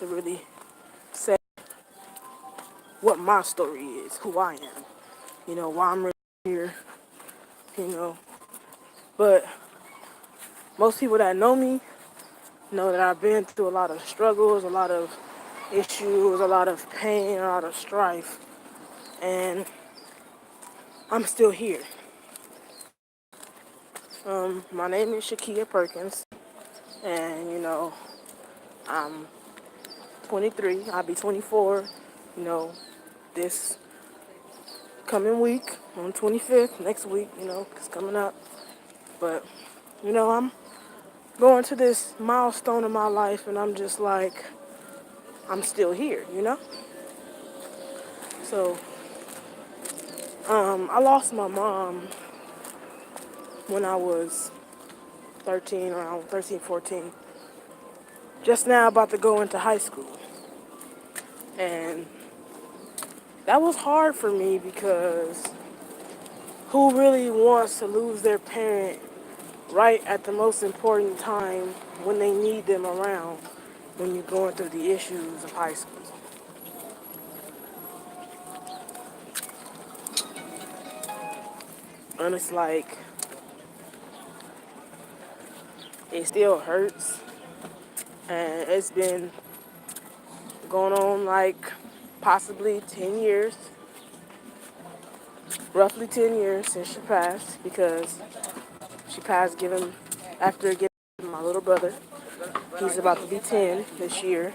to really say what my story is, who I am, why I'm really here, you know. But most people that know me know that I've been through a lot of struggles, a lot of issues, a lot of pain, a lot of strife, and I'm still here. My name is Shakia Perkins, and I'm 23. I'll be 24, this coming week on 25th, next week, it's coming up. But, I'm going to this milestone in my life, and I'm just like, I'm still here. So, I lost my mom when I was 13, around 13, 14. Just now about to go into high school. And that was hard for me because who really wants to lose their parent right at the most important time when they need them around when you're going through the issues of high school? And it's like, it still hurts. And it's been going on like possibly 10 years, roughly 10 years since she passed, because she passed after giving my little brother. He's about to be 10 this year,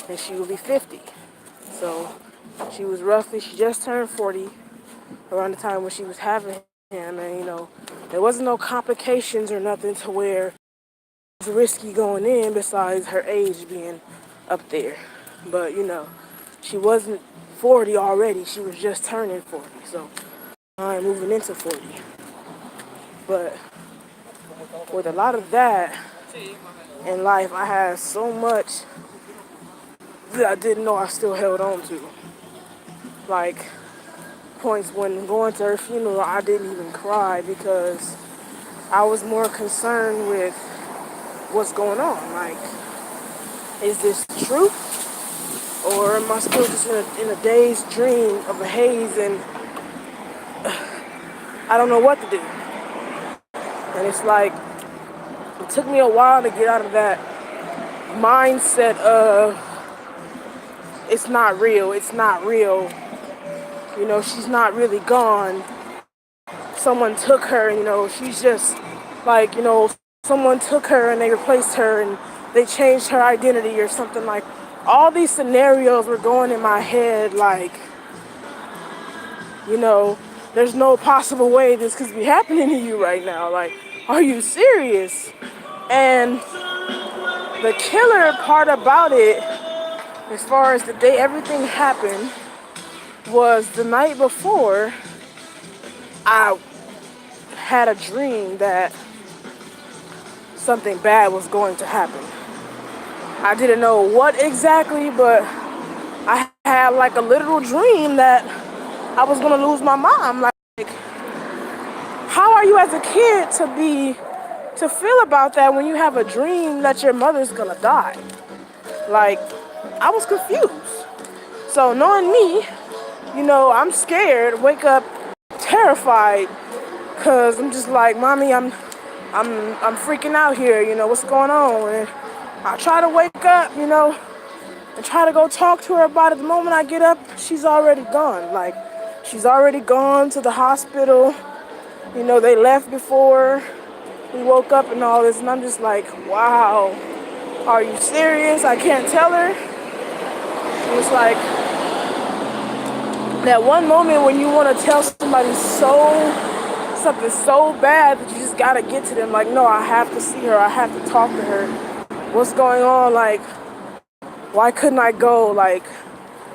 and she will be 50. So she just turned 40 around the time when she was having him, and there wasn't no complications or nothing to where it was risky going in besides her age being up there. But she wasn't 40 already, she was just turning 40, so I'm moving into 40. But with a lot of that in life, I had so much that I didn't know I still held on to. Like points when going to her funeral, I didn't even cry because I was more concerned with what's going on. Like, is this true? Or am I still just in a day's dream of a haze and I don't know what to do? And it's like, it took me a while to get out of that mindset of it's not real, she's not really gone. Someone took her, she's just like, someone took her and they replaced her and they changed her identity or something. Like, all these scenarios were going in my head like, there's no possible way this could be happening to you right now. Like, are you serious? And the killer part about it, as far as the day everything happened, was the night before I had a dream that something bad was going to happen. I didn't know what exactly, but I had like a literal dream that I was gonna lose my mom. Like, how are you as a kid to feel about that when you have a dream that your mother's gonna die? Like, I was confused. So knowing me, I'm scared, wake up terrified, cause I'm just like, mommy, I'm freaking out here, what's going on? And I try to wake up, and try to go talk to her about it. The moment I get up, she's already gone. Like, she's already gone to the hospital. They left before we woke up and all this, and I'm just like, wow, are you serious? I can't tell her. And it's like that one moment when you want to tell somebody something so bad that you just gotta get to them. Like, no, I have to see her. I have to talk to her. What's going on? Like, why couldn't I go? Like,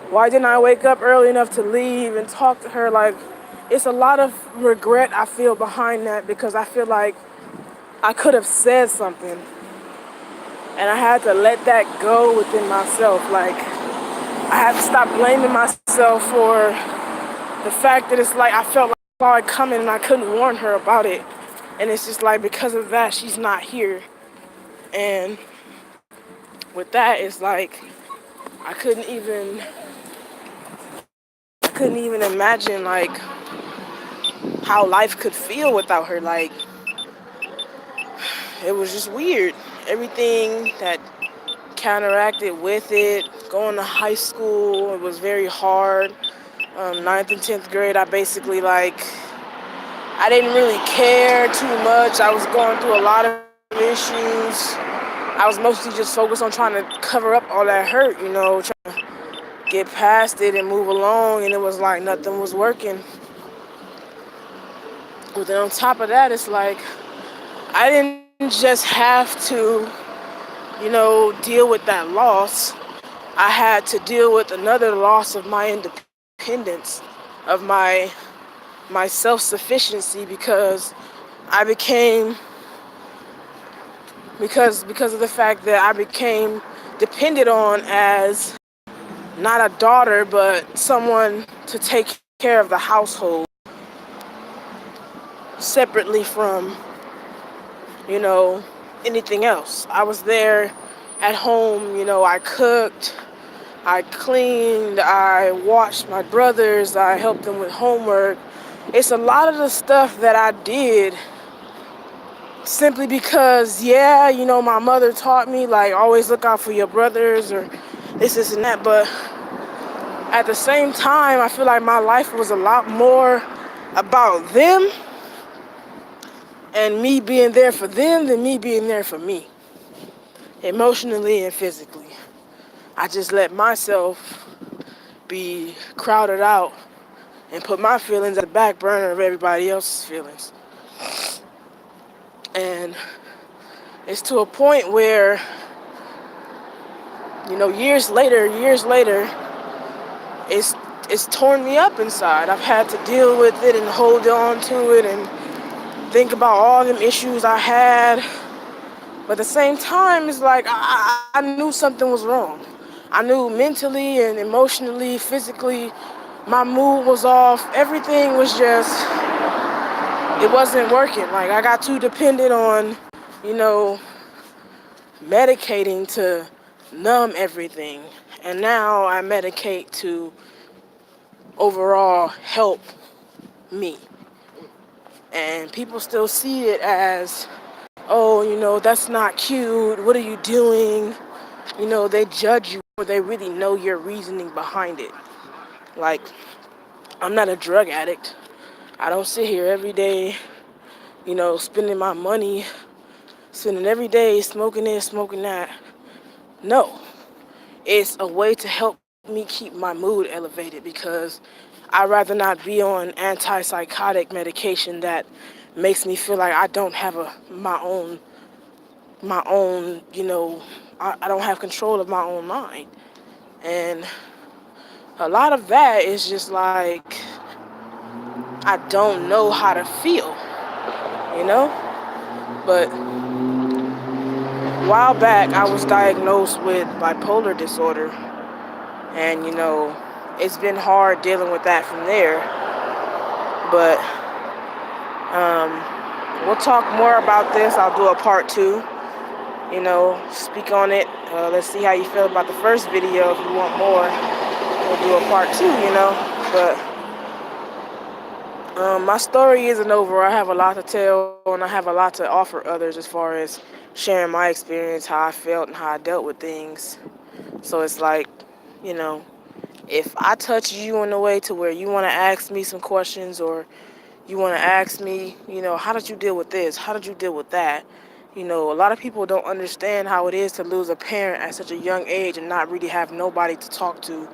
why didn't I wake up early enough to leave and talk to her? Like, it's a lot of regret I feel behind that because I feel like I could have said something and I had to let that go within myself. Like, I had to stop blaming myself for the fact that it's like I felt like I saw it coming and I couldn't warn her about it. And it's just like, because of that, she's not here. And with that, it's like, I couldn't even I couldn't even imagine like how life could feel without her. Like it was just weird. Everything that counteracted with it. Going to high school, it was very hard. Ninth and 10th grade, I basically like I didn't really care too much. I was going through a lot of issues. I was mostly just focused on trying to cover up all that hurt, trying to get past it and move along, and it was like nothing was working. But then on top of that, it's like I didn't just have to, deal with that loss. I had to deal with another loss of my independence, of my self-sufficiency, because I became because of the fact that I became depended on as not a daughter but someone to take care of the household separately from, you know, anything else. I was there at home, I cooked, I cleaned, I watched my brothers, I helped them with homework. It's a lot of the stuff that I did simply because, my mother taught me, like, always look out for your brothers or this, and that. But at the same time, I feel like my life was a lot more about them and me being there for them than me being there for me, emotionally and physically. I just let myself be crowded out and put my feelings at the back burner of everybody else's feelings. And it's to a point where, years later, it's torn me up inside. I've had to deal with it and hold on to it and think about all them issues I had. But at the same time, it's like I knew something was wrong. I knew mentally and emotionally, physically, my mood was off. Everything was just, it wasn't working. Like I got too dependent on, medicating to numb everything. And now I medicate to overall help me. And people still see it as, oh, that's not cute. What are you doing? They judge you or they really know your reasoning behind it. Like, I'm not a drug addict. I don't sit here every day, spending my money, spending every day smoking this, smoking that. No, it's a way to help me keep my mood elevated because I'd rather not be on antipsychotic medication that makes me feel like I don't have my own, I don't have control of my own mind. And a lot of that is just like, I don't know how to feel, you know? But a while back, I was diagnosed with bipolar disorder. And, it's been hard dealing with that from there. But we'll talk more about this. I'll do a part 2, speak on it. Let's see how you feel about the first video. If you want more, we'll do a part 2, But my story isn't over. I have a lot to tell, and I have a lot to offer others as far as sharing my experience, how I felt, and how I dealt with things. So it's like, if I touch you in a way to where you want to ask me some questions or you want to ask me, how did you deal with this? How did you deal with that? A lot of people don't understand how it is to lose a parent at such a young age and not really have nobody to talk to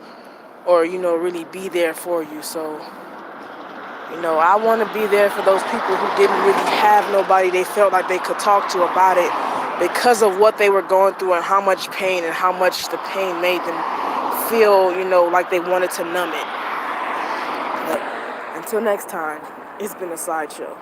or, really be there for you. So, I want to be there for those people who didn't really have nobody they felt like they could talk to about it because of what they were going through and how much pain and how much the pain made them feel, like they wanted to numb it. But until next time, it's been a sideshow.